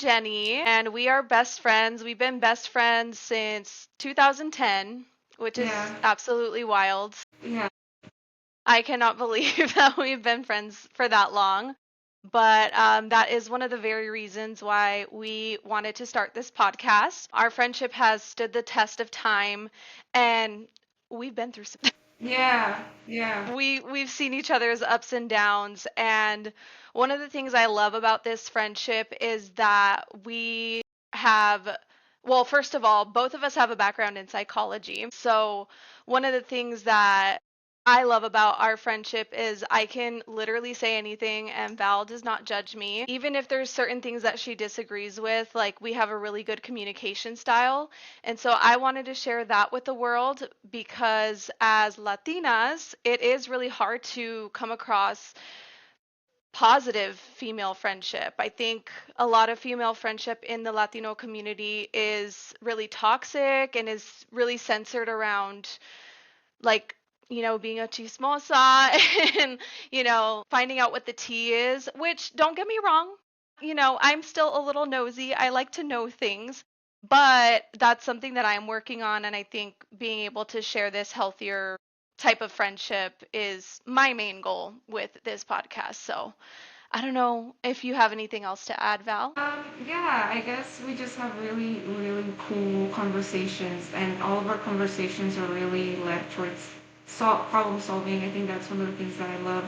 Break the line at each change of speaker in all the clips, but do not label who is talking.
Jeni, and we are best friends. We've been best friends since 2010, which is
Yeah,
absolutely wild.
yeah.
I cannot believe that we've been friends for that long. But that is one of the very reasons why we wanted to start this podcast. Our friendship has stood the test of time, and we've been through some.
Yeah, yeah.
We've seen each other's ups and downs, and one of the things I love about this friendship is that we have, well, first of all, both of us have a background in psychology. So one of the things that I love about our friendship is I can literally say anything and Val does not judge me. Even if there's certain things that she disagrees with, like we have a really good communication style. And so I wanted to share that with the world because as Latinas, it is really hard to come across positive female friendship. I think a lot of female friendship in the Latino community is really toxic and is really censored around like being a chismosa and finding out what the tea is, which don't get me wrong, I'm still a little nosy. I like to know things, but that's something that I'm working on, and I think being able to share this healthier type of friendship is my main goal with this podcast. So I don't know if you have anything else to add, Val.
Yeah, I guess we just have really, really cool conversations, and all of our conversations are really led towards problem solving. I think that's one of the things that I love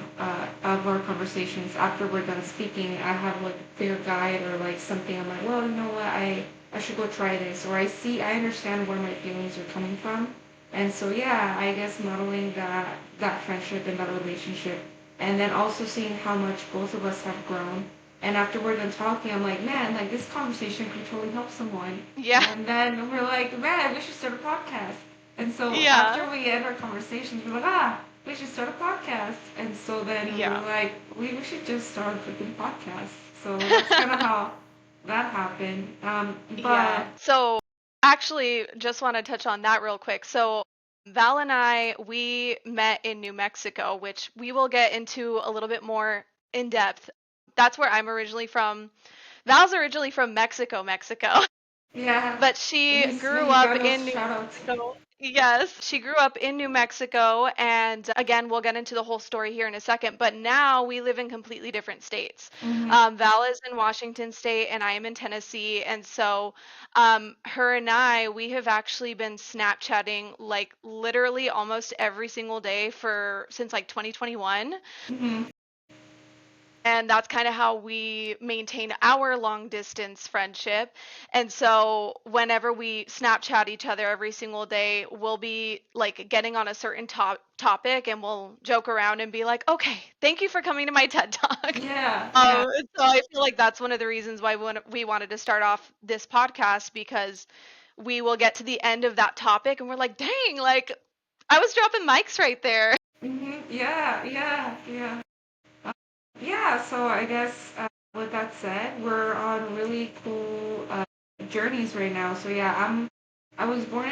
of our conversations. After we're done speaking, I have like a clear guide or like something. I'm like, well, you know what, I should go try this, or I understand where my feelings are coming from, and so yeah, I guess modeling that friendship and that relationship, and then also seeing how much both of us have grown and after we're done talking, I'm like, man, like this conversation could totally help someone.
Yeah.
And then we're like, man, we should start a podcast. And so
Yeah.
after we end our conversations, we're like, ah, we should start a podcast. And so then we're
Yeah.
like, we should just start a freaking podcast. So that's kind of how that happened. But
Yeah. So actually, just want to touch on that real quick. So Val and I, we met in New Mexico, which we will get into a little bit more in depth. That's where I'm originally from. Val's originally from Mexico, Mexico.
yeah,
But she
these
grew up
Mexicanos,
in New
shout out.
Mexico. Yes, she grew up in New Mexico. And again, we'll get into the whole story here in a second. But now we live in completely different states.
Mm-hmm.
Val is in Washington State, and I am in Tennessee. And so her and I, we have actually been Snapchatting like literally almost every single day for since like 2021.
Mm-hmm.
And that's kind of how we maintain our long distance friendship. And so whenever we Snapchat each other every single day, we'll be like getting on a certain topic and we'll joke around and be like, okay, thank you for coming to my TED Talk.
Yeah, yeah.
So I feel like that's one of the reasons why we wanted to start off this podcast, because we will get to the end of that topic and we're like, dang, like I was dropping mics right there.
Mm-hmm. Yeah, yeah, yeah. Yeah, so I guess with that said, we're on really cool journeys right now. So yeah, I was born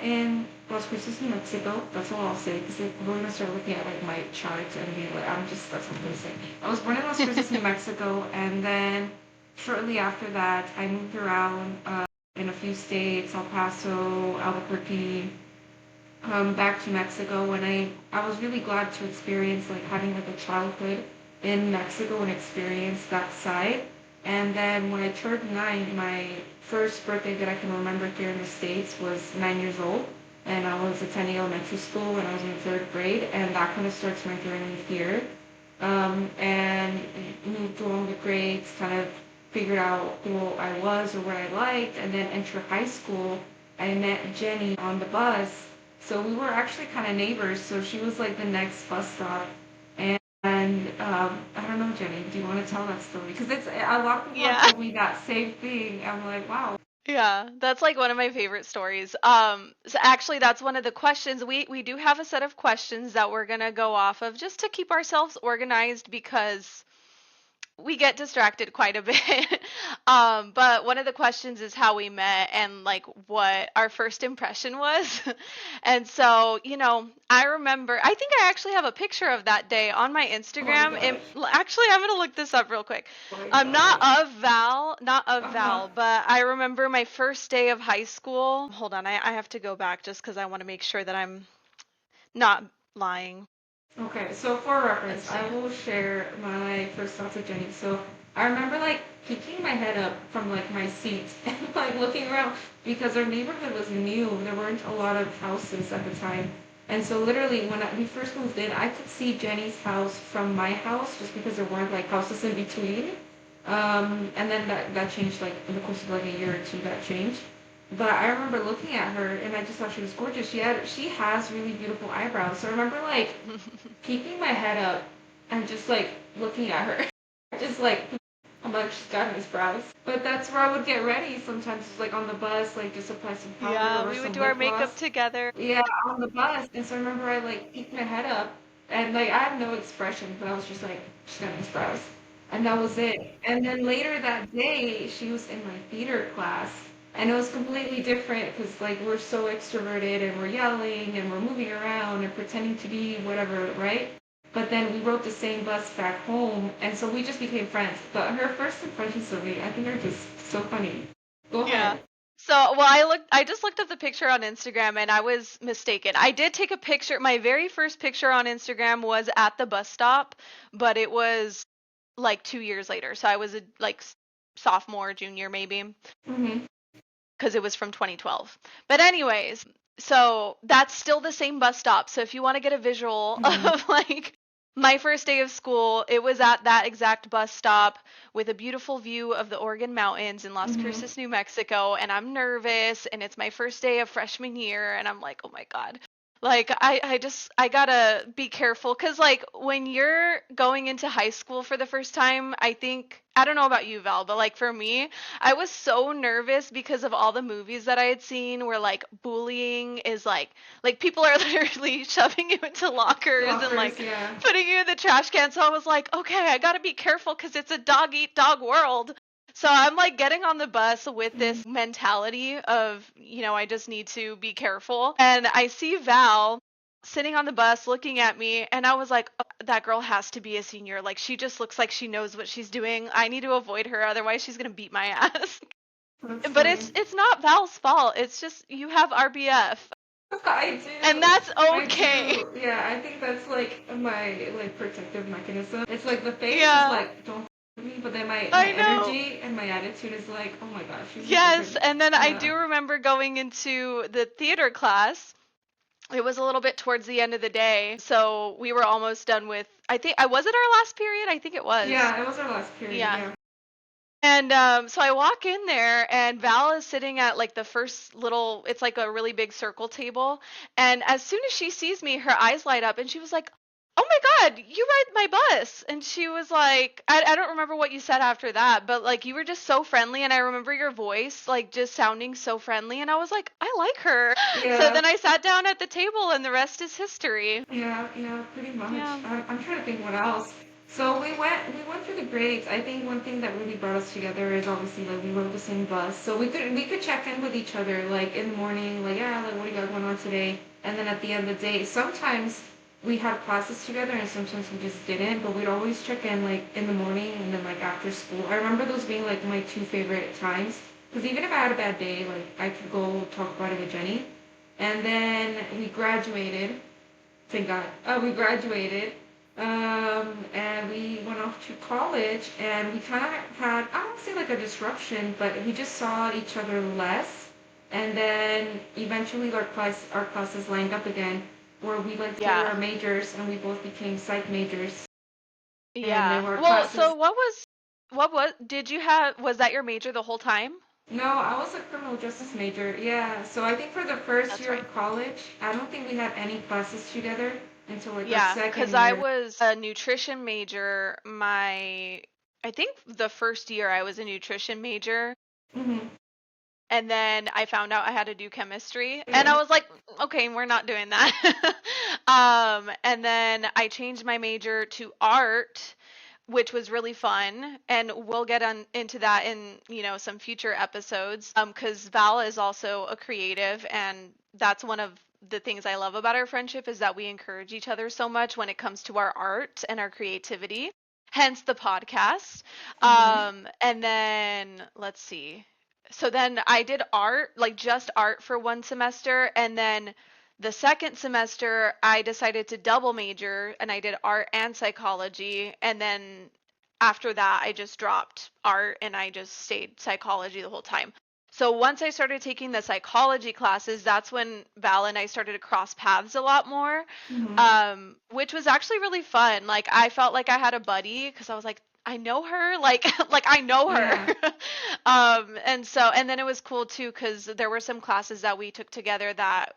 in Las Cruces, New Mexico. That's all I'll say because we're gonna start looking at like my charts and be like, that's what I'm gonna say. I was born in Las Cruces, New Mexico, and then shortly after that, I moved around in a few states, El Paso, Albuquerque, back to Mexico, and I was really glad to experience like having like a childhood in Mexico and experience that side. And then when I turned 9, my first birthday that I can remember here in the States was 9 years old. And I was attending elementary school and I was in third grade, and that kind of starts my journey here. And moved along the grades, kind of figured out who I was or what I liked, and then enter high school. I met Jenny on the bus, so we were actually kind of neighbors. So she was like the next bus stop. And I don't know, Jenny, do you want to tell that story? Because it's a lot of people have
Yeah.
told me that same thing. I'm like, wow.
Yeah, that's like one of my favorite stories. So actually that's one of the questions. We do have a set of questions that we're gonna go off of just to keep ourselves organized because we get distracted quite a bit. But one of the questions is how we met and like what our first impression was. And so, I remember, I think I actually have a picture of that day on my
Oh my
Instagram.
gosh.
Actually, I'm going to look this up real quick.
Oh my
Not
gosh.
of Val, not of
Uh-huh.
Val, but I remember my first day of high school. Hold on, I have to go back just because I want to make sure that I'm not lying.
Okay, so for
Let's
reference, I
see.
will share my first thoughts of Jenny. So I remember like peeking my head up from like my seat and like looking around because our neighborhood was new. There weren't a lot of houses at the time. And so literally when we first moved in, I could see Jenny's house from my house just because there weren't like houses in between. And then that changed like in the course of like a year or two that changed. But I remember looking at her and I just thought she was gorgeous. She has really beautiful eyebrows. So I remember like keeping my head up and just like looking at her. Just like, I'm like, she's got nice brows. But that's where I would get ready sometimes, like on the bus, like just apply some powder
Yeah,
or
we would
some
do our
lip
makeup
gloss.
together.
Yeah, on the bus. And so I remember I like peeked my head up and like I had no expression, but I was just like, she's got nice brows. And that was it. And then later that day, she was in my theater class. And it was completely different because like we're so extroverted and we're yelling and we're moving around and pretending to be whatever, right? But then we rode the same bus back home, and so we just became friends. But her first impressions of me, I think, are just so funny. Go
Yeah.
ahead.
So, well, I just looked up the picture on Instagram and I was mistaken. I did take a picture. My very first picture on Instagram was at the bus stop, but it was like 2 years later. So I was a like sophomore, junior maybe,
Mm-hmm.
because it was from 2012. But anyways, so that's still the same bus stop. So if you want to get a visual
Mm-hmm.
of like my first day of school, it was at that exact bus stop with a beautiful view of the Oregon Mountains in Las
Mm-hmm.
Cruces, New Mexico, and I'm nervous and it's my first day of freshman year and I'm like, "Oh my God." Like I gotta be careful because like when you're going into high school for the first time, I think I don't know about you, Val, but like for me, I was so nervous because of all the movies that I had seen where like bullying is like people are literally shoving you into lockers and
Lockers,
like
yeah.
putting you in the trash can. So I was like, okay, I gotta be careful because it's a dog eat dog world. So I'm like getting on the bus with
Mm-hmm.
this mentality of, I just need to be careful. And I see Val sitting on the bus looking at me and I was like, "Oh, that girl has to be a senior. Like she just looks like she knows what she's doing. I need to avoid her otherwise she's going to beat my ass."
That's
But
funny.
it's not Val's fault. It's just you have RBF
I
and
do.
that's
I
okay.
do. Yeah, I think that's like my like protective mechanism. It's like the face is
Yeah,
like don't f- me, but then my
I know.
energy and my attitude is like, oh my gosh, she's like a
Yes,
pretty.
and then I
Yeah.
do remember going into the theater class. It was a little bit towards the end of the day, so we were almost done with. I think I was it our last period. I think it was.
Yeah, it was our last period.
Yeah.
Yeah.
And so I walk in there, and Val is sitting at like the first little. It's like a really big circle table, and as soon as she sees me, her eyes light up, and she was like, "Oh my God, you ride my bus!" And she was like, "I don't remember what you said after that, but like you were just so friendly, and I remember your voice like just sounding so friendly, and I was like, I like her." So
Yeah.
then I sat down at the table, and the rest is history.
Yeah, yeah, pretty much.
Yeah.
I'm trying to think what else. So we went through the grades. I think one thing that really brought us together is obviously like we rode the same bus, so we could check in with each other like in the morning, like yeah, like what do you got going on today, and then at the end of the day, sometimes we had classes together and sometimes we just didn't, but we'd always check in like in the morning and then like after school. I remember those being like my two favorite times because even if I had a bad day, like I could go talk about it with Jenny, and then we graduated. Thank God. We graduated, and we went off to college, and we kind of had, I don't say like a disruption, but we just saw each other less. And then eventually our classes lined up again, where we like together
Yeah.
our majors, and we both became psych majors. And then
Yeah.
our
Well,
classes.
so what did you have was that your major the whole time?
No, I was a criminal justice major. Yeah, so I think for the first
That's
year
right.
of college, I don't think we had any classes together until like our
Yeah,
second
cuz I
year.
was a nutrition major. I think the first year I was a nutrition major
Hmm.
and then I found out I had to do chemistry and I
Yeah.
was like, okay, we're not doing that. And then I changed my major to art which was really fun, and we'll get into that in some future episodes. Because Val is also a creative, and that's one of the things I love about our friendship is that we encourage each other so much when it comes to our art and our creativity. Hence the podcast.
Mm-hmm.
And then let's see. So then I did art, like just art for one semester, and then the second semester, I decided to double major and I did art and psychology. And then after that, I just dropped art and I just stayed psychology the whole time. So once I started taking the psychology classes, that's when Val and I started to cross paths a lot more,
Mm-hmm.
which was actually really fun. Like I felt like I had a buddy because I was like, I know her, like like I know her.
Yeah.
And then it was cool too because there were some classes that we took together that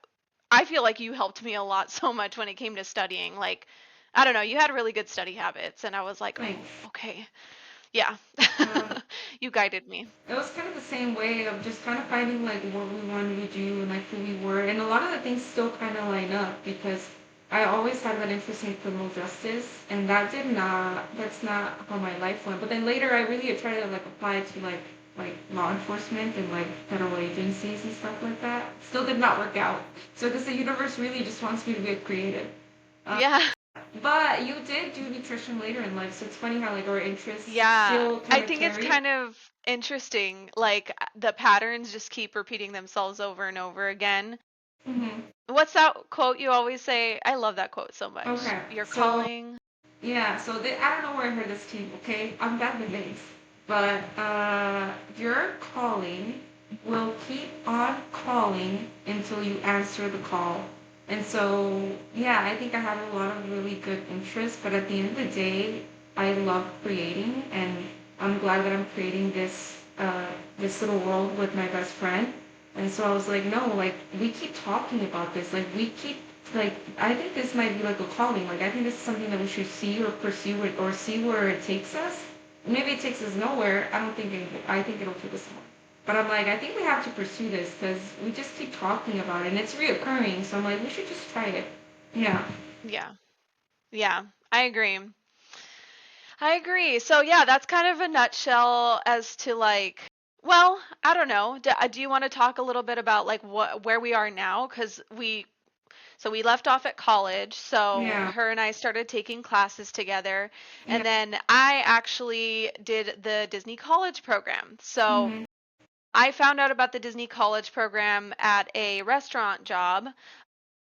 I feel like you helped me a lot so much when it came to studying. Like, I don't know, you had really good study habits, and I was like, oh,
Thanks.
okay, yeah.
Um,
You guided me.
it was kind of the same way of just kind of finding like what we wanted to do and like who we were, and a lot of the things still kind of line up because I always had that interest in criminal justice, and that's not how my life went. But then later, I really tried to like apply to like law enforcement and like federal agencies and stuff like that. Still did not work out. So because the universe really just wants me to be creative. Uh,
Yeah.
but you did do nutrition later in life, so it's funny how like our interests
Yeah.
still
I
kind of
think it's
carry.
kind of interesting. Like, the patterns just keep repeating themselves over and over again.
Hmm.
What's that quote you always say? I love that quote so much.
Okay,
Your
so
calling.
yeah, so I don't know where I heard this too. Okay, I'm bad with names, but your calling will keep on calling until you answer the call. And so yeah, I think I have a lot of really good interests, but at the end of the day, I love creating, and I'm glad that I'm creating this little world with my best friend. And so I was like, no, like we keep talking about this, like we keep like I think this might be like a calling. Like I think this is something that we should see or pursue it or see where it takes us. Maybe it takes us nowhere. I don't think it. I think it'll take us somewhere. But I'm like, I think we have to pursue this because we just keep talking about it and it's reoccurring. So I'm like, we should just try it. Yeah.
Yeah. Yeah. I agree. I agree. So yeah, that's kind of a nutshell as to like, well, I don't know. Do you want to talk a little bit about like where we are now? Because we left off at college. So
Yeah.
her and I started taking classes together,
Yeah.
and then I actually did the Disney College program. So
Mhm.
I found out about the Disney College program at a restaurant job.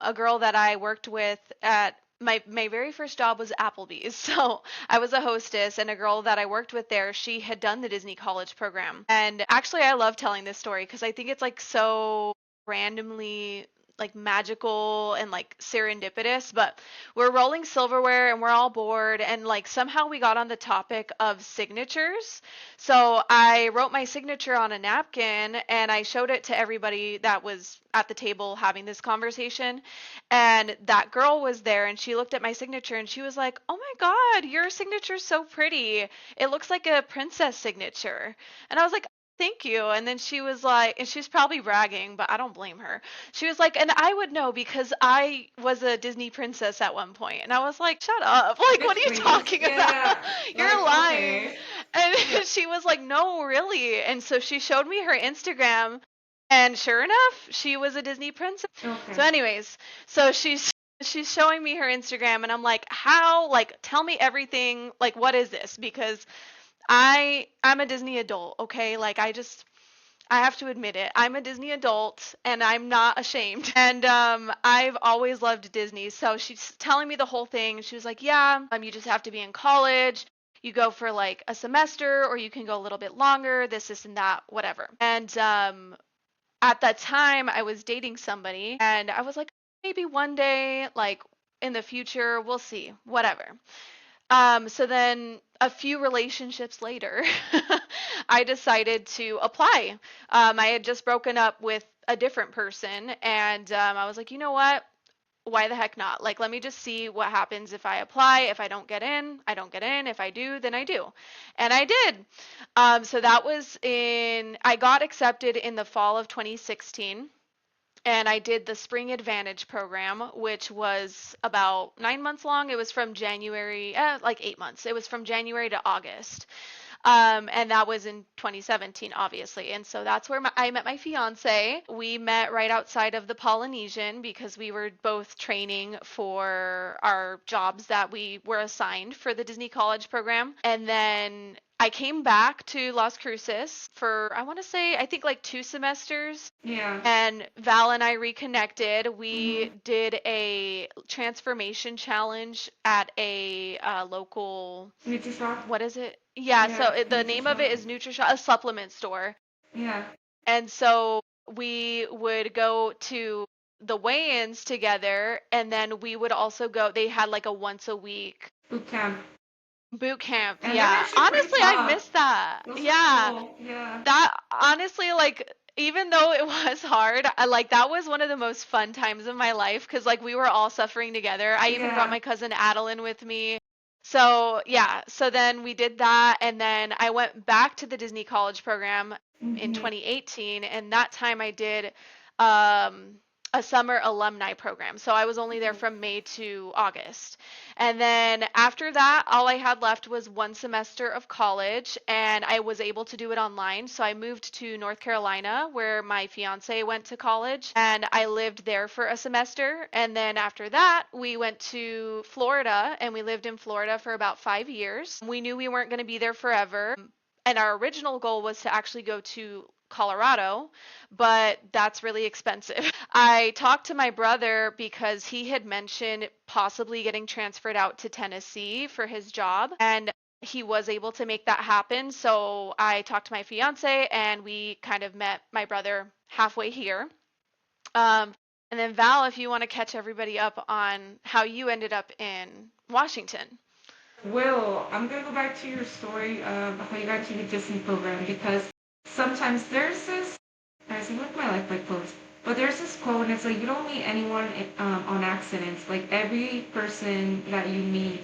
A girl that I worked with at my very first job was Applebee's. So I was a hostess, and a girl that I worked with there, she had done the Disney College program. And actually I love telling this story because I think it's like so randomly like magical and like serendipitous, but we're rolling silverware and we're all bored, and like somehow we got on the topic of signatures. So I wrote my signature on a napkin and I showed it to everybody that was at the table having this conversation. And that girl was there and she looked at my signature and she was like, "Oh my God, your signature's so pretty. It looks like a princess signature." And I was like, "Thank you." And then she was like, and she's probably bragging, but I don't blame her. She was like, "And I would know because I was a Disney princess at one point." And I was like, "Shut up. Like, what
Bitch,
are you
please.
talking about?
Yeah.
You're
Like
lying."
okay.
And
Yeah.
she was like, "No, really." And so she showed me her Instagram, and sure enough, she was a Disney princess.
Okay.
So anyways, so she's showing me her Instagram and I'm like, "How? Like tell me everything. Like what is this?" Because I'm a Disney adult, okay? Like I have to admit it. I'm a Disney adult and I'm not ashamed. And I've always loved Disney. So she's telling me the whole thing. She was like, "Yeah, you just have to be in college. You go for like a semester or you can go a little bit longer, this and that, whatever." And at that time I was dating somebody and I was like, maybe one day, like in the future, we'll see, whatever. So then a few relationships later, I decided to apply. I had just broken up with a different person, and I was like, you know what? Why the heck not? Like, let me just see what happens if I apply. If I don't get in, I don't get in. If I do, then I do. And I did. So that was I got accepted in the fall of 2016. and I did the Spring Advantage program, which was about 9 months long. It was from January, like 8 months. It was from January to August. And that was in 2017, obviously. And so that's where I met my fiance. We met right outside of the Polynesian because we were both training for our jobs that we were assigned for the Disney College program. And then I came back to Las Cruces for, I want to say, I think like 2 semesters.
Yeah.
And Val and I reconnected.
Mm-hmm.
We did a transformation challenge at a local,
Nutri-Shop.
what is it? Yeah,
Yeah,
so the name of
Nutri-Shop.
it is NutriShop, a supplement store.
Yeah.
And so we would go to the weigh-ins together, and then we would also go, they had like a once a week
Boot camp.
boot camp.
And they're
Yeah.
actually pretty
Honestly, I
tough.
miss that.
Those are
Yeah.
cool. Yeah.
That honestly, like, even though it was hard, like that was one of the most fun times of my life because like we were all suffering together. I even brought
Yeah.
my cousin Adeline with me. So yeah, so then we did that, and then I went back to the Disney College program in
Mm-hmm.
2018, and that time I did um, a summer alumni program. So I was only there from May to August. And then after that, all I had left was 1 semester of college, and I was able to do it online. So I moved to North Carolina, where my fiance went to college, and I lived there for a semester. And then after that, we went to Florida, and we lived in Florida for about 5 years. We knew we weren't going to be there forever, and our original goal was to actually go to Colorado, but that's really expensive. I talked to my brother because he had mentioned possibly getting transferred out to Tennessee for his job, and he was able to make that happen. So I talked to my fiance, and we kind of met my brother halfway here. Um, and then Val, if you want to catch everybody up on how you ended up in Washington.
Will, I'm gonna go back to your story of how you got to the Disney program because sometimes there's this. I see look my life like quotes, but there's this quote and it's like you don't meet anyone on accidents. Like every person that you meet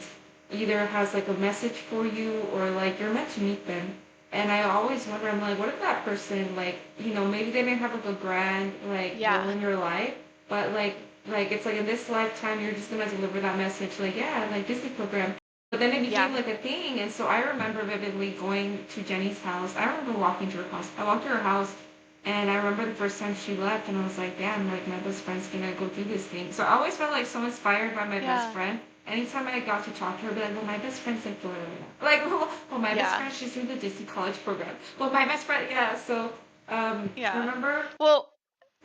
either has like a message for you or like you're meant to meet them. And I always wonder, I'm like, what if that person like maybe they didn't have like a grand like role
Yeah,
in your life, but like it's like in this lifetime you're just gonna deliver that message like yeah like Disney program but then it became
yeah,
like a thing, and so I remember vividly going to Jenny's house. I remember walking to her house. I walked to her house, and I remember the first time she left, and I was like, damn, like my best friend's gonna go do this thing. So I always felt like so inspired by my best
yeah,
friend. Anytime I got to talk to her, I'd be like, well, my best friend's in Florida right now. Like, well, my best
yeah,
friend, she's doing the Disney College program. Well, my best friend, yeah. So,
yeah.
remember?
Well,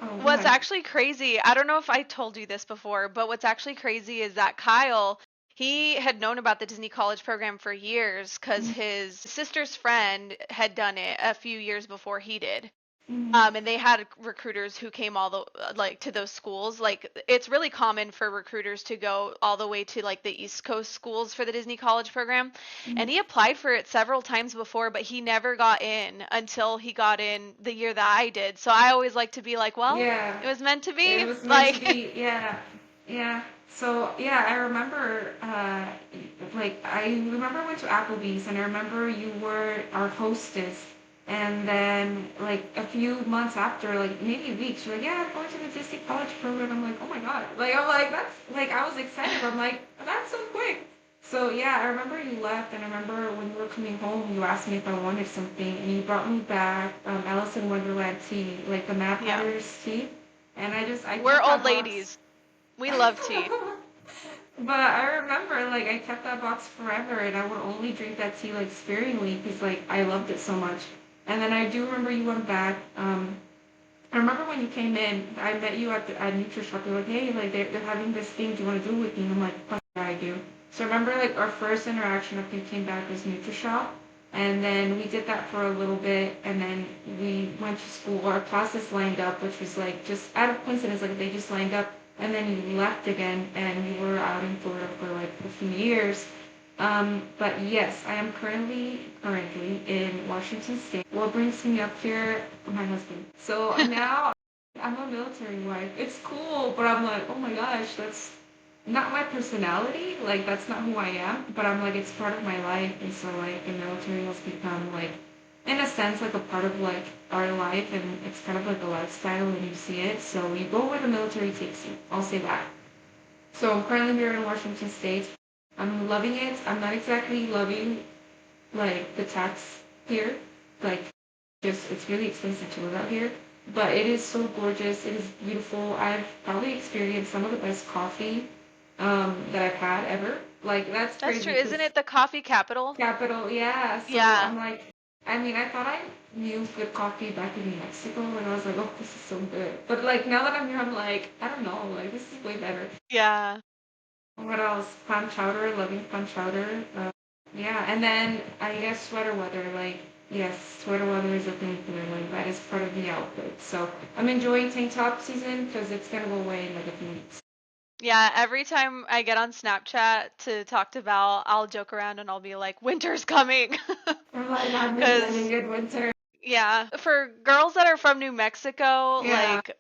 Oh, go
what's
ahead.
actually crazy, I don't know if I told you this before, but what's actually crazy is that Kyle, he had known about the Disney College program for years because his sister's friend had done it a few years before he did.
Mm-hmm.
And they had recruiters who came all the like to those schools. Like it's really common for recruiters to go all the way to like the East Coast schools for the Disney College program. And he applied for it several times before, but he never got in until he got in the year that I did. So I always like to be like, well,
Yeah.
it was meant to
It
be.
was meant to
Like,
be, yeah, yeah. So yeah, I remember, like I remember I went to Applebee's and I remember you were our hostess, and then like a few months after, like maybe weeks, you're like, yeah, I'm going to the Disney College program. I'm like, oh my god, like I'm like that's like I was excited, but I'm like that's so quick. So yeah, I remember you left, and I remember when you were coming home, you asked me if I wanted something, and you brought me back Alice in Wonderland tea, like the Mad
yeah,
Hatter's tea. And I
we're
kept
old
that box.
ladies. We love tea.
But I remember, like, I kept that box forever, and I would only drink that tea, like, sparingly, because, like, I loved it so much. And then I do remember you went back. I remember when you came in, I met you at NutriShop. You're like, hey, like, they're having this thing. Do you want to do it with me? And I'm like, fuck yeah, I do. So I remember, like, our first interaction after you came back was NutriShop. And then we did that for a little bit, and then we went to school. Our classes lined up, which was, like, just out of coincidence, like, they just lined up. And then you left again, and you were out in Florida for, like, a few years. But yes, I am currently in Washington State. What brings me up here? My husband. So now I'm a military wife. It's cool, but I'm like, oh my gosh, that's not my personality. Like that's not who I am. But I'm like, it's part of my life, and so like the military has become like in a sense like a part of like our life, and it's kind of like a lifestyle when you see it. So you go where the military takes you. I'll say that. So I'm currently here in Washington State. I'm loving it. I'm not exactly loving like the tax here. Like just it's really expensive to live out here. But it is so gorgeous. It is beautiful. I've probably experienced some of the best coffee that I've had ever. Like that's
That's true.
crazy
Isn't
because
it the coffee capital?
capital, yeah. So
Yeah.
I'm like, I mean, I thought I knew good coffee back in New Mexico, and I was like, oh, this is so good. But like now that I'm here, I'm like, I don't know, like this is way better.
Yeah.
What else? Clam chowder, loving clam chowder. Yeah, and then I guess sweater weather. Like, yes, sweater weather is a thing for me. Like, that is part of the outfit. So I'm enjoying tank top season because it's gonna go away in like a few weeks.
Yeah, every time I get on Snapchat to talk to Val, I'll joke around and I'll be like, "Winter's coming."
I'm like, I've been living
Cuz
in winter.
yeah, for girls that are from New Mexico,
Yeah.
like,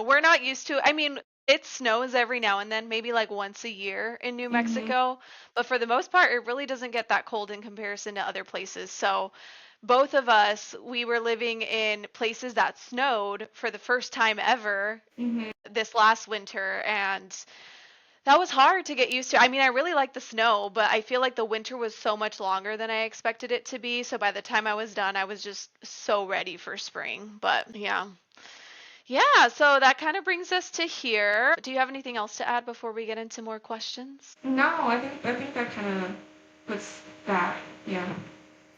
we're not used to, I mean, it snows every now and then, maybe like once a year in New
Mhm.
Mexico, but for the most part, it really doesn't get that cold in comparison to other places. So, both of us, we were living in places that snowed for the first time ever
Mhm.
this last winter, and that was hard to get used to. I mean, I really like the snow, but I feel like the winter was so much longer than I expected it to be. So by the time I was done, I was just so ready for spring. But yeah. Yeah, so that kind of brings us to here. Do you have anything else to add before we get into more questions?
No, I think that kind of puts that. Yeah,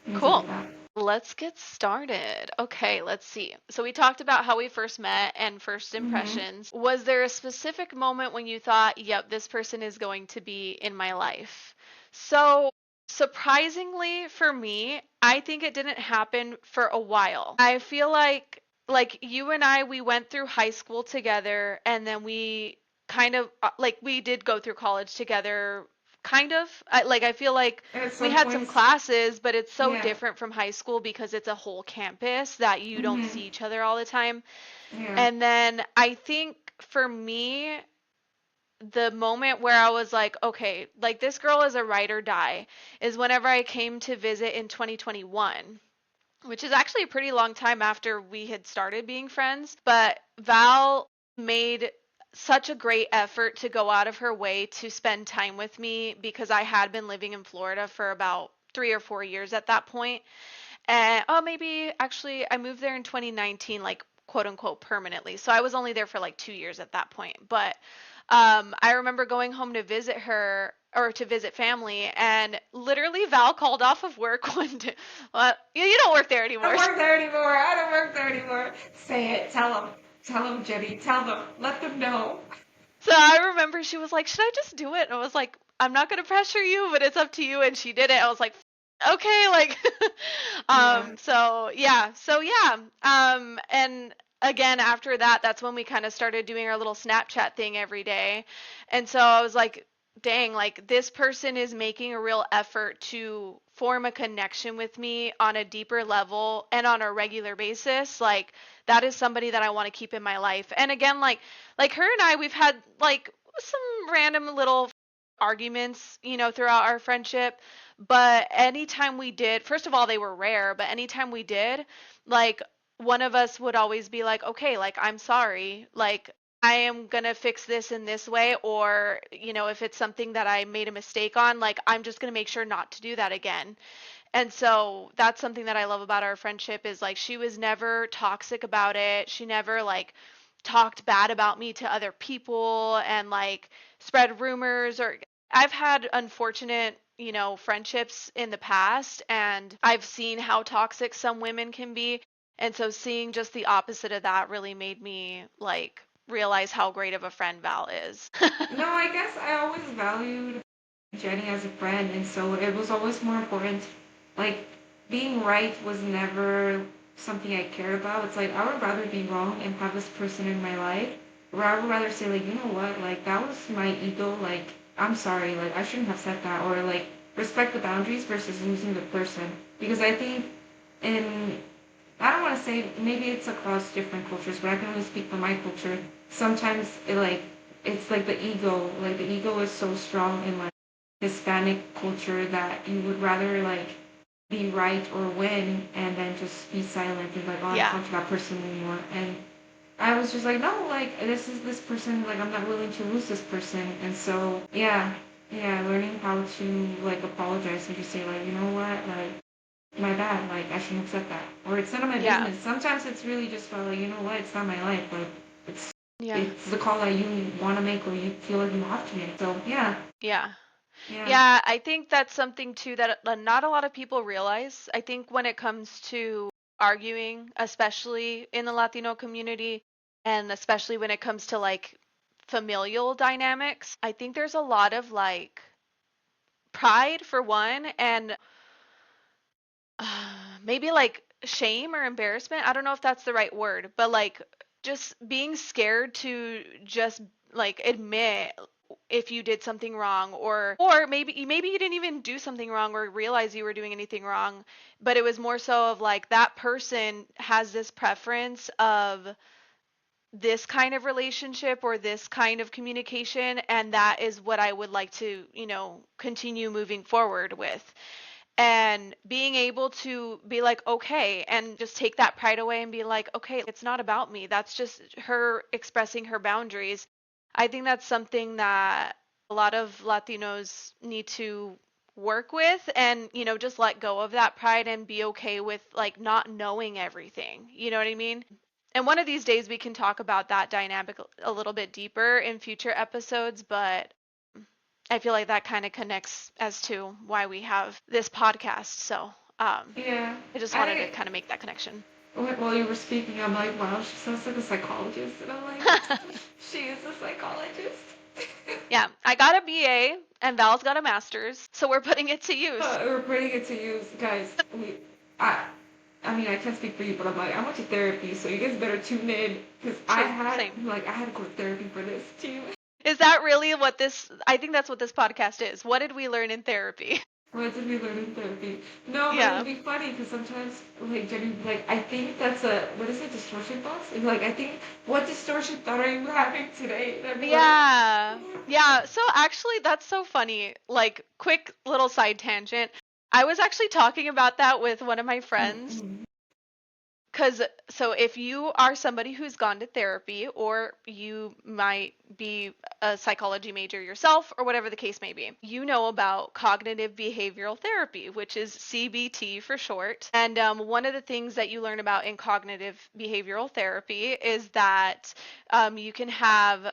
things
Cool.
like that.
Let's get started. Okay, let's see. So we talked about how we first met and first
Mhm.
impressions. Was there a specific moment when you thought, yep, this person is going to be in my life? So surprisingly for me, I think it didn't happen for a while. I feel like you and I, we went through high school together, and then we kind of like we did go through college together, kind of. I feel like
At
we
some
had some
points,
classes, but it's so
yeah.
different from high school because it's a whole campus that you don't
Mhm.
see each other all the time.
Yeah.
And then I think for me, the moment where I was like, okay, like this girl is a ride or die is whenever I came to visit in 2021, which is actually a pretty long time after we had started being friends. But Val made such a great effort to go out of her way to spend time with me because I had been living in Florida for about 3 or 4 years at that point. And oh, maybe actually I moved there in 2019, like quote unquote permanently. So I was only there for like 2 years at that point. But I remember going home to visit her or to visit family, and literally Val called off of work one day. Well, you don't work there
I
anymore.
don't work there anymore. I don't work there anymore. Say it. Tell them. Tell them, Jenny. Tell them. Let them know.
So I remember she was like, "Should I just do it?" And I was like, "I'm not gonna pressure you, but it's up to you." And she did it. I was like, "Okay," like,
Yeah.
and again after that, that's when we kind of started doing our little Snapchat thing every day, and so I was like, "Dang, like this person is making a real effort to form a connection with me on a deeper level and on a regular basis. Like that is somebody that I want to keep in my life." And again, like her and I, we've had like some random little arguments, throughout our friendship. But anytime we did, first of all, they were rare, but anytime we did, like one of us would always be like, okay, like I'm sorry, like I am gonna fix this in this way, or, if it's something that I made a mistake on, like I'm just gonna make sure not to do that again. And so that's something that I love about our friendship is like she was never toxic about it. She never like talked bad about me to other people and like spread rumors or I've had unfortunate, friendships in the past and I've seen how toxic some women can be. And so seeing just the opposite of that really made me like realize how great of a friend Val is.
No, I guess I always valued Jenny as a friend, and so it was always more important. Like, being right was never something I cared about. It's like, I would rather be wrong and have this person in my life, or I would rather say, like, you know what, like, that was my ego, like, I'm sorry, like, I shouldn't have said that, or, like, respect the boundaries versus losing the person. Because I think in I don't want to say maybe it's across different cultures, but I can only speak for my culture. Sometimes it's like the ego is so strong in like Hispanic culture that you would rather like be right or win, and then just be silent and like, oh, I don't
Yeah.
talk to that person anymore. And I was just like, no, like this is this person, like I'm not willing to lose this person. And so yeah, yeah, learning how to like apologize and just say like, you know what, like my bad, like I shouldn't have said that, or it's none of my
Yeah.
business. Sometimes it's really just about like, you know what, it's not my life, like it's
Yeah.
it's the call that you want to make or you feel like you have to make. So yeah,
Yeah.
yeah,
Yeah, I think that's something too that not a lot of people realize. I think when it comes to arguing, especially in the Latino community, and especially when it comes to like familial dynamics, I think there's a lot of like pride for one, and maybe like shame or embarrassment. I don't know if that's the right word, but like just being scared to just like admit if you did something wrong, or maybe you didn't even do something wrong or realize you were doing anything wrong, but it was more so of like that person has this preference of this kind of relationship or this kind of communication, and that is what I would like to, continue moving forward with. And being able to be like, okay, and just take that pride away and be like, okay, it's not about me. That's just her expressing her boundaries. I think that's something that a lot of Latinos need to work with, and, just let go of that pride and be okay with like not knowing everything. You know what I mean? And one of these days we can talk about that dynamic a little bit deeper in future episodes, but I feel like that kind of connects as to why we have this podcast. So,
yeah.
I just
I
wanted to
think
kind of make that connection.
while you were speaking, I'm like, wow, she sounds like a psychologist, and I'm like, she is a psychologist.
Yeah, I got a BA and Val's got a master's, so we're putting it to use.
We're putting it to use, guys. I, I mean, I can't speak for you, but I'm like, I went to therapy, so you guys better tune in, because
True, same.
I had to go to therapy for this too.
Is that really what this? I think that's what this podcast is. What did we learn in therapy?
What did we learn in therapy? No, but it'd
Yeah.
be funny because sometimes, like, Jenny, like, I think that's a, what is it, distortion thoughts? And, like, I think, what distortion thought are you having today? And I'd be like,
Yeah. Yeah. So actually, that's so funny. Like, quick little side tangent. I was actually talking about that with one of my friends.
mm-mm.
Because, so if you are somebody who's gone to therapy, or you might be a psychology major yourself, or whatever the case may be, you know about cognitive behavioral therapy, which is CBT for short. And one of the things that you learn about in cognitive behavioral therapy is that you can have,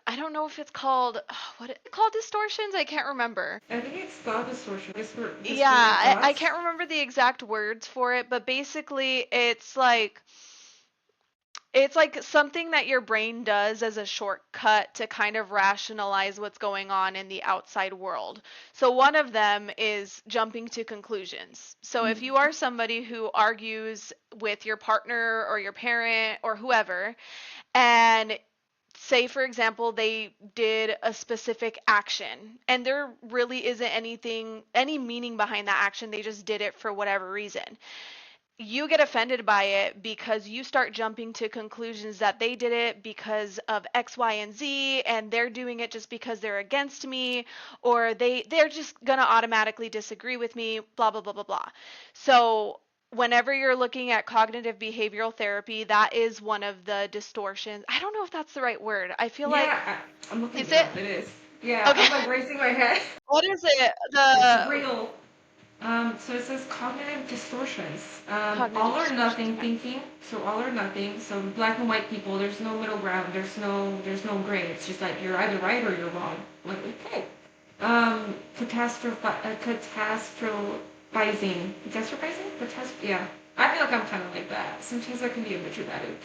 I don't know if it's called, what it called, distortions? I can't remember.
I think it's thought distortion,
Yeah,
distorted
I
thoughts.
can't remember the exact words for it, but basically it's like something that your brain does as a shortcut to kind of rationalize what's going on in the outside world. So one of them is jumping to conclusions. So if you
Mm-hmm.
are somebody who argues with your partner or your parent or whoever, and say for example they did a specific action and there really isn't any meaning behind that action, they just did it for whatever reason, you get offended by it because you start jumping to conclusions that they did it because of X, Y, and Z, and they're doing it just because they're against me, or they're just gonna automatically disagree with me, blah blah blah blah blah. So whenever you're looking at cognitive behavioral therapy, that is one of the distortions. I don't know if that's the right word. I feel like,
I'm looking
is
it
it?
up. It is. Yeah,
Okay.
I'm like raising my head.
What is it?
It's
The
real. So it says cognitive distortions.
cognitive
All or
distortions.
nothing
Okay.
thinking. So all or nothing. So black and white people. There's no middle ground. There's no gray. It's just like you're either right or you're wrong. Like okay. Catastrophizing. Catastrophizing? Yeah. I feel like I'm kind of like that. Sometimes I can be a bit dramatic.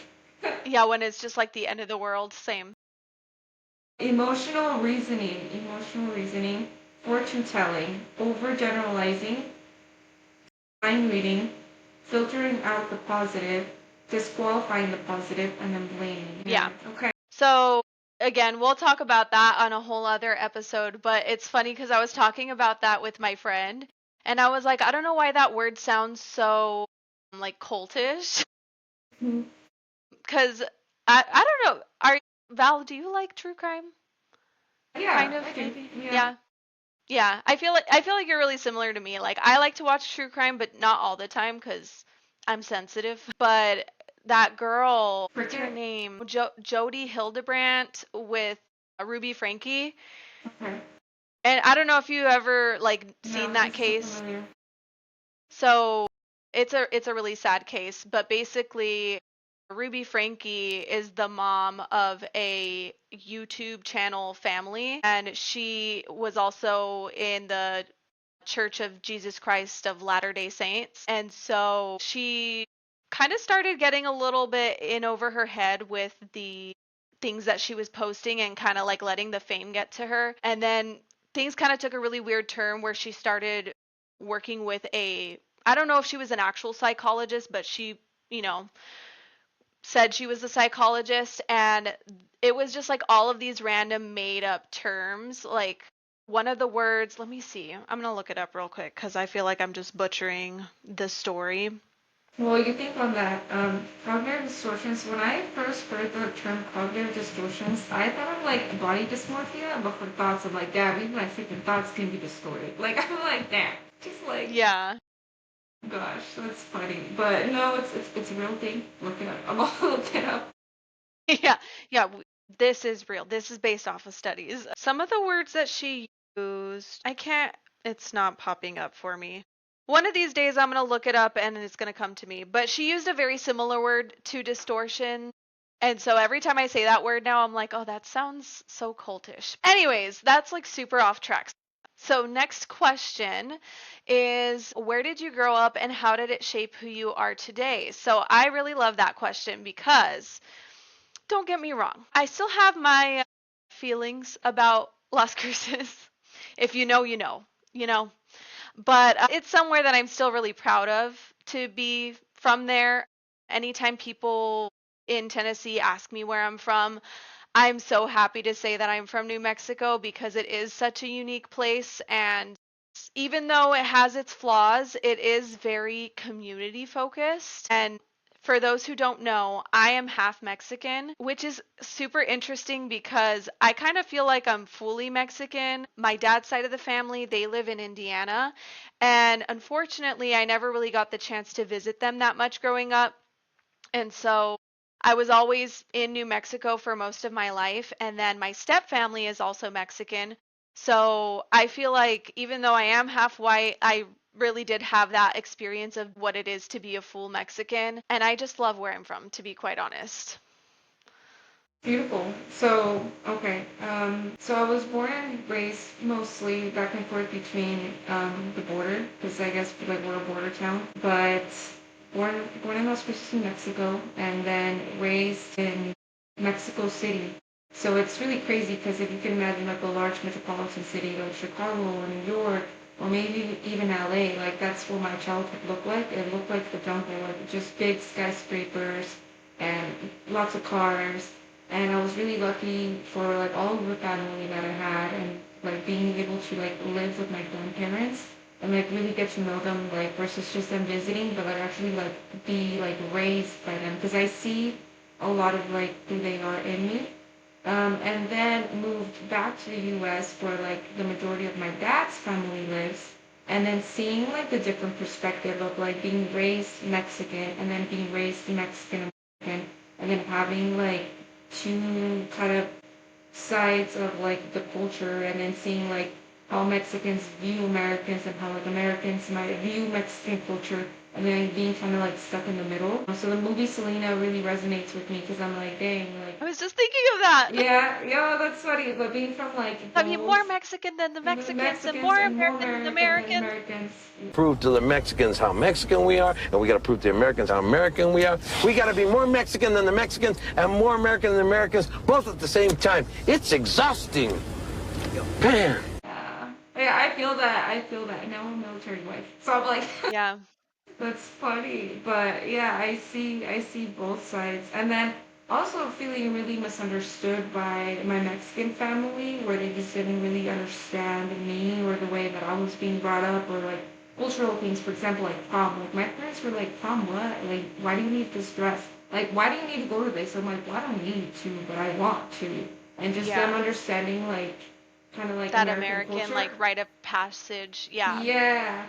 Yeah, when it's just like the end of the world. Same.
Emotional reasoning, fortune telling, overgeneralizing, mind reading, filtering out the positive, disqualifying the positive, and then blaming. Yeah.
Yeah.
Okay.
So again, we'll talk about that on a whole other episode, but it's funny because I was talking about that with my friend, and I was like, I don't know why that word sounds so like cultish.
Mhm.
Because I don't know. Val, do you like true crime? Kind
Yeah,
of,
I do.
maybe?
Yeah.
Yeah. Yeah, I feel like you're really similar to me. Like I like to watch true crime, but not all the time because I'm sensitive. But that girl, what's her
Cricket?
name? Jody Hildebrandt with Ruby Frankie.
Okay.
And I don't know if you ever like seen
No,
that
this isn't
case.
familiar.
So it's a really sad case, but basically Ruby Frankie is the mom of a YouTube channel family, and she was also in the Church of Jesus Christ of Latter-day Saints. And so she kind of started getting a little bit in over her head with the things that she was posting and kind of like letting the fame get to her. And then things kind of took a really weird turn where she started working with I don't know if she was an actual psychologist, but she, you know, said she was a psychologist, and it was just like all of these random made up terms. Like one of the words, let me see, I'm gonna look it up real quick because I feel like I'm just butchering the story.
Well, you think on that, cognitive distortions, when I first heard the term cognitive distortions, I thought of like body dysmorphia, but for thoughts of like, damn, even my freaking thoughts can be distorted. Like, I'm like, damn. Just like,
Yeah.
gosh, that's funny. But no, it's a real thing. Look it up. I'm gonna look it up.
Yeah, yeah, this is real. This is based off of studies. Some of the words that she used, I can't, it's not popping up for me. One of these days I'm going to look it up and it's going to come to me. But she used a very similar word to distortion. And so every time I say that word now, I'm like, oh, that sounds so cultish. Anyways, that's like super off track. So, next question is, where did you grow up and how did it shape who you are today? So, I really love that question because don't get me wrong. I still have my feelings about Las Cruces. If you know, you know, you know. But it's somewhere that I'm still really proud of to be from there. Anytime people in Tennessee ask me where I'm from, I'm so happy to say that I'm from New Mexico because it is such a unique place. And even though it has its flaws, it is very community focused. And for those who don't know, I am half Mexican, which is super interesting because I kind of feel like I'm fully Mexican. My dad's side of the family, they live in Indiana. And unfortunately, I never really got the chance to visit them that much growing up. And so I was always in New Mexico for most of my life. And then my step family is also Mexican. So I feel like even though I am half white, I really did have that experience of what it is to be a full Mexican. And I just love where I'm from, to be quite honest.
Beautiful. So, okay. So I was born and raised mostly back and forth between the border, because I guess like we're a border town. But born in Las Cruces, New Mexico, and then raised in Mexico City. So it's really crazy because if you can imagine like a large metropolitan city like Chicago or New York or maybe even LA, like that's what my childhood looked like. It looked like the jungle, like just big skyscrapers and lots of cars, and I was really lucky for like all of the family that I had, and like being able to like live with my grandparents and like really get to know them, like versus just them visiting, but like actually like be like raised by them, because I see a lot of like who they are in me. And then moved back to the U.S. where like the majority of my dad's family lives, and then seeing like the different perspective of like being raised Mexican and then being raised Mexican American, and then having like two kind of sides of like the culture, and then seeing like how Mexicans view Americans and how like Americans might view Mexican culture, and then being kind of like stuck in the middle. So the movie Selena really resonates with me because I'm like, dang, like,
I was just thinking of that.
yeah, yeah, that's funny. But being from like
I mean, more
both
Mexican than the Mexicans and
Mexicans
more
and more
American than
American than
Americans.
Americans.
Prove to the Mexicans how Mexican we are, and we got to prove to the Americans how American we are. We got to be more Mexican than the Mexicans and more American than the Americans, both at the same time. It's exhausting. Man.
Yeah, I feel that. I feel that. Now I'm a military wife, so I'm like,
Yeah.
that's funny, but yeah, I see both sides. And then also feeling really misunderstood by my Mexican family, where they just didn't really understand me or the way that I was being brought up, or like cultural things, for example, like prom. Like my parents were like, prom what? Like, why do you need this dress? Like, why do you need to go to this? I'm like, well, I don't need to, but I want to. And just them
Yeah.
understanding like kind of like
That
American
American
culture.
like rite of passage. Yeah.
Yeah.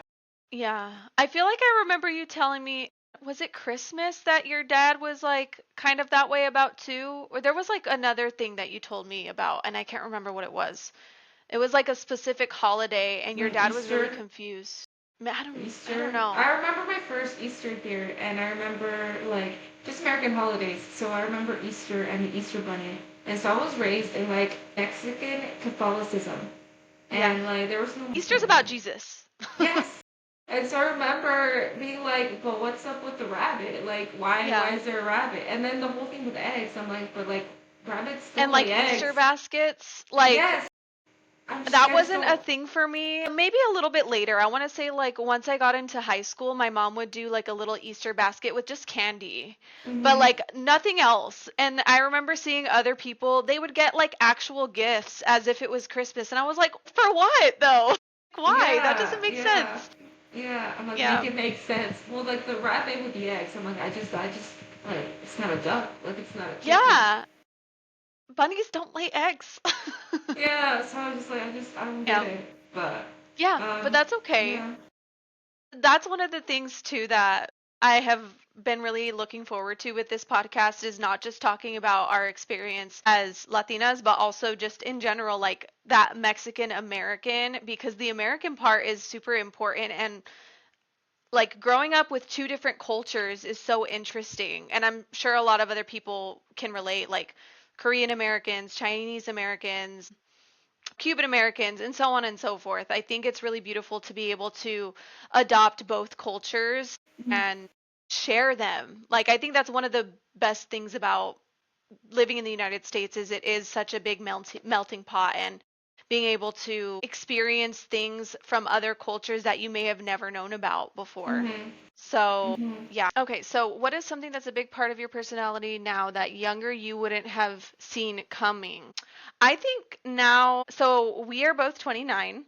Yeah. I feel like I remember you telling me, was it Christmas that your dad was like kind of that way about too? Or there was like another thing that you told me about and I can't remember what it was. It was like a specific holiday and your
Like
dad was really
Easter.
confused. I don't
Easter.
know.
I remember my first Easter here, and I remember like just American holidays. So I remember Easter and the Easter Bunny. And so I was raised in like Mexican Catholicism,
Yeah.
and like there was no
Easter's about
Muslim.
Jesus.
Yes. And so I remember being like, but what's up with the rabbit? Like, why
Yeah.
is there a rabbit? And then the whole thing with eggs, I'm like, but like rabbits
And
still
like
lay eggs.
Easter baskets, like
Yes.
that
I just
wasn't a
don't.
thing for me. Maybe a little bit later. I want to say like once I got into high school, my mom would do like a little Easter basket with just candy. But
Hmm.
like nothing else. And I remember seeing other people, they would get like actual gifts as if it was Christmas. And I was like, for what though? Why? That
Yeah,
doesn't make
yeah,
sense.
yeah. I'm like, make
Yeah.
it make sense. Well, like the rabbit with the eggs. I'm like, like, it's not a duck. Like, it's not a chicken.
Yeah. Bunnies don't lay eggs.
Yeah. So I was just like, I don't get
Yeah.
it. But,
Yeah, but that's okay.
yeah.
That's one of the things too that I have been really looking forward to with this podcast is not just talking about our experience as Latinas, but also just in general, like that Mexican American, because the American part is super important. And like growing up with two different cultures is so interesting. And I'm sure a lot of other people can relate, like Korean Americans, Chinese Americans, Cuban Americans, and so on and so forth. I think it's really beautiful to be able to adopt both cultures and share them. Like I think that's one of the best things about living in the United States is it is such a big melting pot and being able to experience things from other cultures that you may have never known about before.
Mhm.
So,
Mhm.
yeah. Okay, so what is something that's a big part of your personality now that younger you wouldn't have seen coming? I think now, so we are both 29.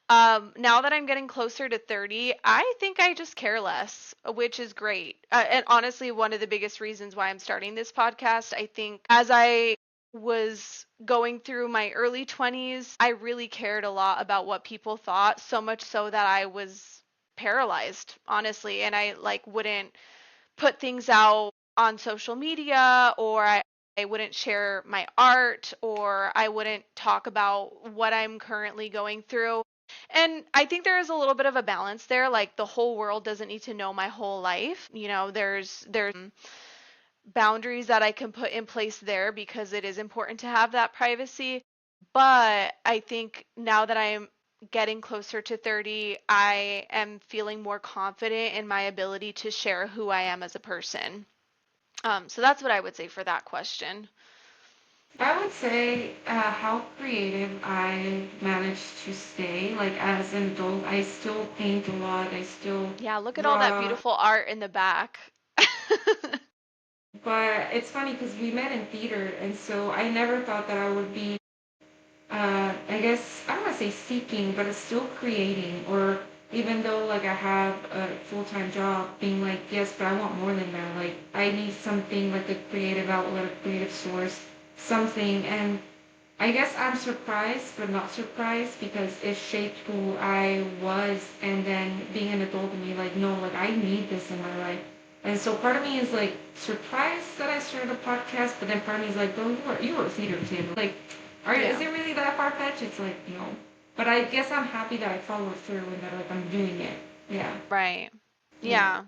Now that I'm getting closer to 30, I think I just care less, which is great. And honestly, one of the biggest reasons why I'm starting this podcast, I think as I was going through my early 20s, I really cared a lot about what people thought, so much so that I was paralyzed, honestly, and I like wouldn't put things out on social media or I wouldn't share my art or I wouldn't talk about what I'm currently going through. And I think there is a little bit of a balance there. Like the whole world doesn't need to know my whole life. You know, there's boundaries that I can put in place there because it is important to have that privacy. But I think now that I am getting closer to 30, I am feeling more confident in my ability to share who I am as a person. So that's what I would say for that question.
I would say how creative I managed to stay. Like as an adult, I still paint a lot. I still
Yeah, look at all that
draw.
beautiful art in the back.
But it's funny because we met in theater, and so I never thought that I would be I guess I don't want to say seeking, but it's still creating. Or even though like I have a full-time job, being like, yes, but I want more than that. Like I need something like a creative outlet, a creative source, something. And I guess I'm surprised, but not surprised because it shaped who I was. And then being an adult and me like, no, like I need this in my life. And so part of me is like surprised that I started a podcast, but then part of me is like, well, you were a theater kid. Like, is
Yeah,
it really that far fetched? It's like no. But I guess I'm happy that I followed through and that like I'm doing it. Yeah,
right.
yeah,
Yeah.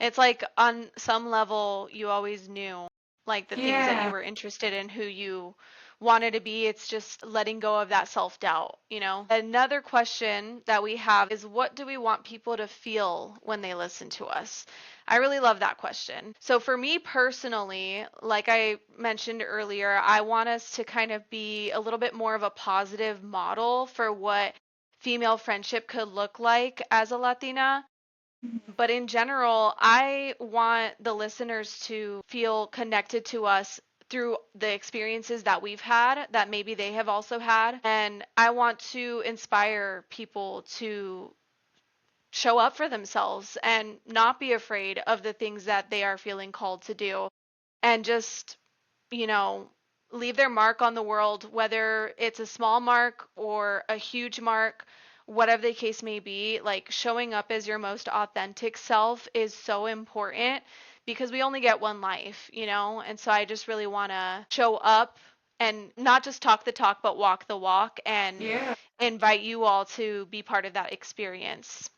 It's like on some level you always knew like the things that you
yeah.
were interested in, who you wanted to be. It's just letting go of that self-doubt, you know? Another question that we have is what do we want people to feel when they listen to us? I really love that question. So for me personally, like I mentioned earlier, I want us to kind of be a little bit more of a positive model for what female friendship could look like as a Latina. But in general, I want the listeners to feel connected to us through the experiences that we've had that maybe they have also had. And I want to inspire people to show up for themselves and not be afraid of the things that they are feeling called to do and just, you know, leave their mark on the world, whether it's a small mark or a huge mark, whatever the case may be. Like showing up as your most authentic self is so important because we only get one life, you know? And so I just really want to show up and not just talk the talk, but walk the walk and
Yeah.
invite you all to be part of that experience.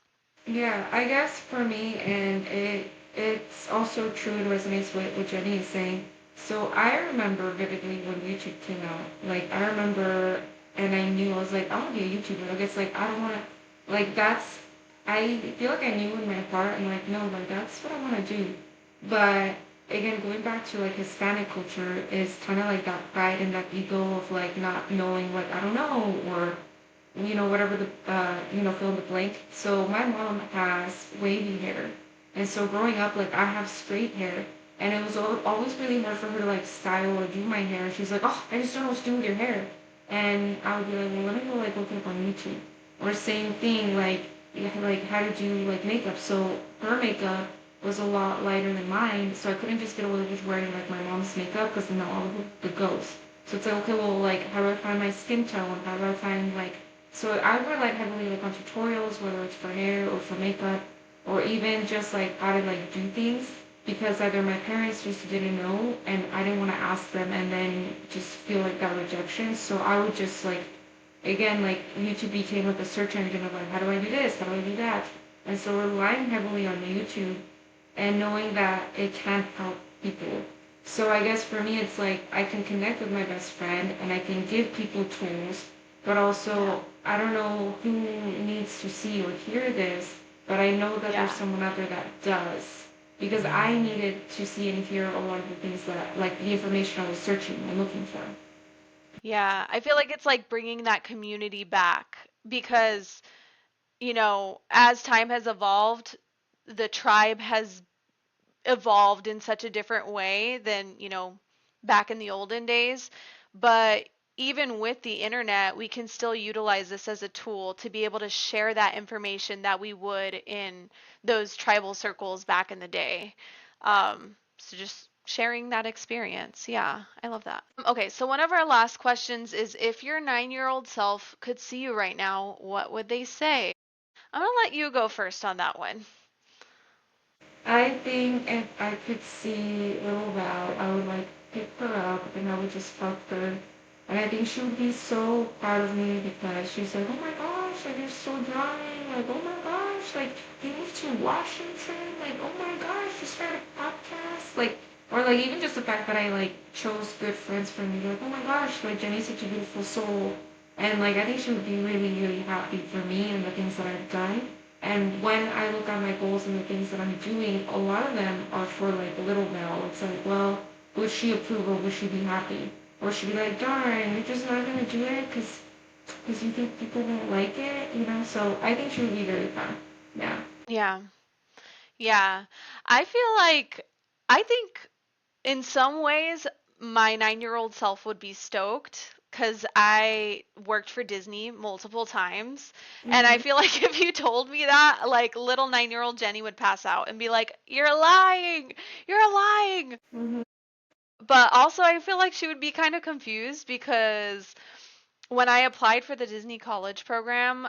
Yeah, I guess for me, and it's also true and resonates with what Jenny is saying. So I remember vividly when YouTube came out. Like I remember, and I knew I was like, I want to be a YouTuber. Like it's like I don't want to, like that's. I feel like I knew in my heart. I'm like, no, like that's what I want to do. But again, going back to like Hispanic culture is kind of like that pride and that ego of like not knowing, like I don't know, or whatever the, fill in the blank. So my mom has wavy hair. And so growing up, like, I have straight hair. And it was always really hard for her to, like, style or do my hair. She's like, oh, I just don't know what to do with your hair. And I would be like, well, let me go, like, look it up on YouTube. Or same thing, like, like, how to do, like, makeup. So her makeup was a lot lighter than mine. So I couldn't just get away with wearing, like, my mom's makeup because then all of the goes. So it's like, okay, well, like, how do I find my skin tone? How do I find, like, so I relied heavily like on tutorials, whether it's for hair or for makeup, or even just like how to like do things because either my parents just didn't know and I didn't want to ask them and then just feel like that rejection. So I would just like again like YouTube became like a search engine of like how do I do this, how do I do that, and so relying heavily on YouTube and knowing that it can help people. So I guess for me, it's like I can connect with my best friend and I can give people tools, but
Yeah.
also I don't know who needs to see or hear this, but I know that there's
Yeah.
someone out there that does. Because I needed to see and hear a lot of the things that, like the information I was searching and looking for.
Yeah. I feel like it's like bringing that community back because, as time has evolved, the tribe has evolved in such a different way than, back in the olden days. But even with the internet, we can still utilize this as a tool to be able to share that information that we would in those tribal circles back in the day. So just sharing that experience. Yeah, I love that. Okay, so one of our last questions is if your 9-year-old self could see you right now, what would they say? I'm gonna let you go first on that one.
I think if I could see little Val, I would like pick her up and I would just hug her. And I think she would be so proud of me because she's like, oh my gosh, like you're so drawing. Like, oh my gosh, like you moved to Washington. Like, oh my gosh, you started a podcast. Like, or like even just the fact that I like chose good friends for me. Like, oh my gosh, like Jenny's such a beautiful soul. And like I think she would be really, really happy for me and the things that I've done. And when I look at my goals and the things that I'm doing, a lot of them are for like little Mel. It's like, well, would she approve or would she be happy? Or she'd be like, darn, you're just not going to do it because you think people won't like it, you know? So I think she would be very proud. Yeah.
Yeah. Yeah. I feel like I think in some ways my 9-year-old self would be stoked because I worked for Disney multiple times. And I
Mm-hmm.
feel like if you told me that, like little 9-year-old Jenny would pass out and be like, "You're lying. You're lying."
Mm-hmm.
But also I feel like she would be kind of confused because when I applied for the Disney College program,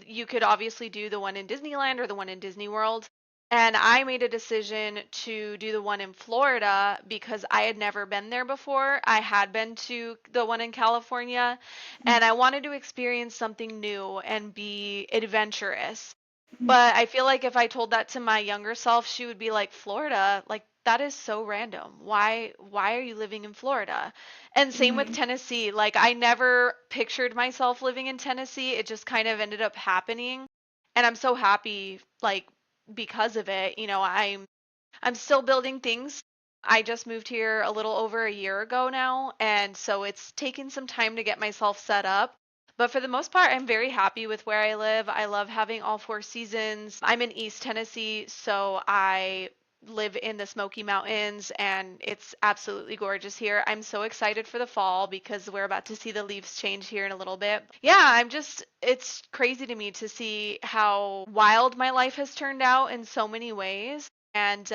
you could obviously do the one in Disneyland or the one in Disney World. And I made a decision to do the one in Florida because I had never been there before. I had been to the one in California and I wanted to experience something new and be adventurous. But I feel like if I told that to my younger self, she would be like, "Florida, like that is so random. Why are you living in Florida?" And same with
Mm-hmm.
Tennessee. Like I never pictured myself living in Tennessee. It just kind of ended up happening. And I'm so happy like because of it. I'm still building things. I just moved here a little over a year ago now, and so it's taken some time to get myself set up. But for the most part, I'm very happy with where I live. I love having all four seasons. I'm in East Tennessee, so I live in the Smoky Mountains, and it's absolutely gorgeous here. I'm so excited for the fall because we're about to see the leaves change here in a little bit. Yeah, it's crazy to me to see how wild my life has turned out in so many ways. And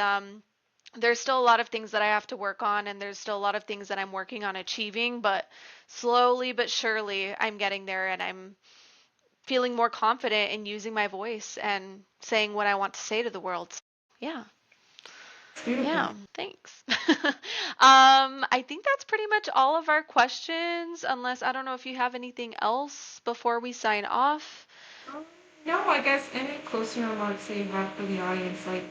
there's still a lot of things that I have to work on, and there's still a lot of things that I'm working on achieving, but slowly but surely I'm getting there, and I'm feeling more confident in using my voice and saying what I want to say to the world. Yeah.
It's beautiful.
Yeah, thanks. I think that's pretty much all of our questions, unless I don't know if you have anything else before we sign off.
Um, no, I guess any closing remarks that you have for the audience, like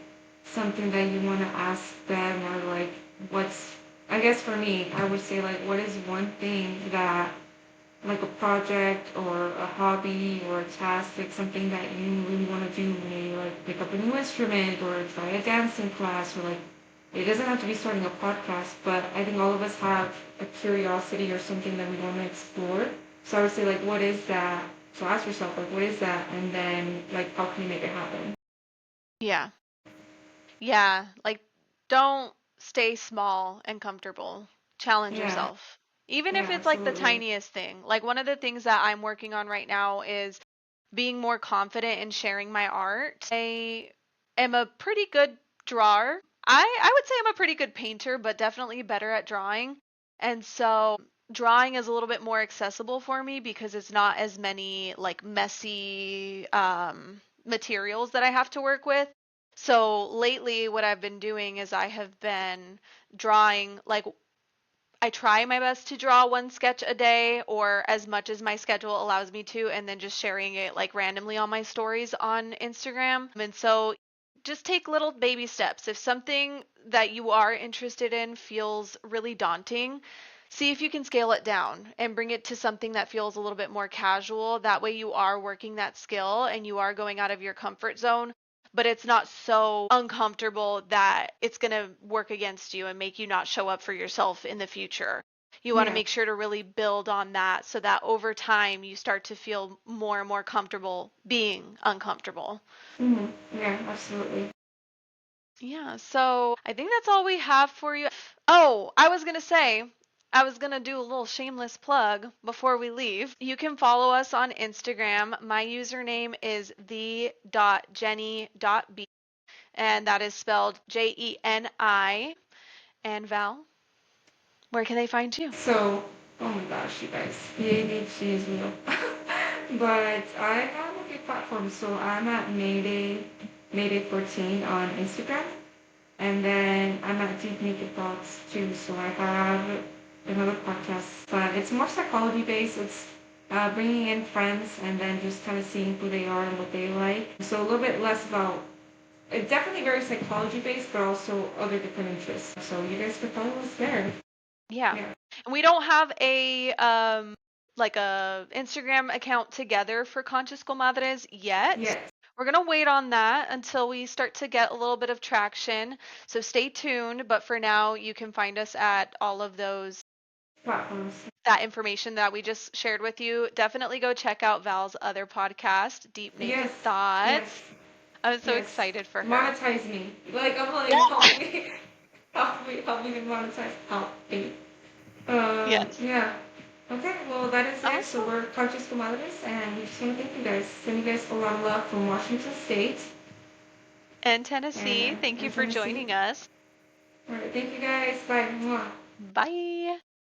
something that you want to ask them, or like what's, I guess for me, I would say like, what is one thing that, like a project or a hobby or a task, like something that you really want to do, maybe like pick up a new instrument or try a dancing class, or like, it doesn't have to be starting a podcast, but I think all of us have a curiosity or something that we want to explore. So I would say like, what is that? So ask yourself like, what is that? And then like, how can you make it happen?
Yeah. Yeah, like don't stay small and comfortable. Challenge
Yeah,
yourself. Even
yeah,
if it's like the
absolutely.
tiniest thing. Like one of the things that I'm working on right now is being more confident in sharing my art. I am a pretty good drawer. I would say I'm a pretty good painter, but definitely better at drawing. And so drawing is a little bit more accessible for me because it's not as many like messy materials that I have to work with. So lately what I've been doing is I have been drawing like I try my best to draw one sketch a day or as much as my schedule allows me to, and then just sharing it like randomly on my stories on Instagram. And so just take little baby steps. If something that you are interested in feels really daunting, see if you can scale it down and bring it to something that feels a little bit more casual. That way you are working that skill and you are going out of your comfort zone, but it's not so uncomfortable that it's going to work against you and make you not show up for yourself in the future. You want to
Yeah.
make sure to really build on that so that over time you start to feel more and more comfortable being uncomfortable.
Yeah, absolutely.
Yeah, so I think that's all we have for you. Oh, I was going to say, I was going to do a little shameless plug before we leave. You can follow us on Instagram. My username is the.jenny.b, and that is spelled Jeni. And Val, where can they find you?
So, oh my gosh, you guys, the ADHD is real. But I have a few platforms. So I'm at Mayday 14 on Instagram, and then I'm at Deep Naked Thoughts too. So I have another podcast, but it's more psychology based. It's bringing in friends and then just kind of seeing who they are and what they like. So a little bit less about. It's definitely very psychology based, but also other different interests. So you guys can follow us there.
Yeah.
Yeah.
And we don't have a like a Instagram account together for Conscious Comadres yet.
Yes.
We're going to wait on that until we start to get a little bit of traction. So stay tuned, but for now you can find us at all of those
Platforms.
that information that we just shared with you. Definitely go check out Val's other podcast, Deep
Yes.
Naked
Yes.
Thoughts. I'm so
Yes.
excited for her.
Monetize me. Like I'm like, help me, help me to monetize. Help me.
Yes.
Yeah. Okay, well that is it. So
Awesome.
we're Conscious Comadres, and we just want to thank you guys. Send you guys a lot of love from Washington State
And Tennessee,
and,
thank you
and
for
Tennessee.
joining us.
All right, thank you guys. Bye. Mwah.
Bye.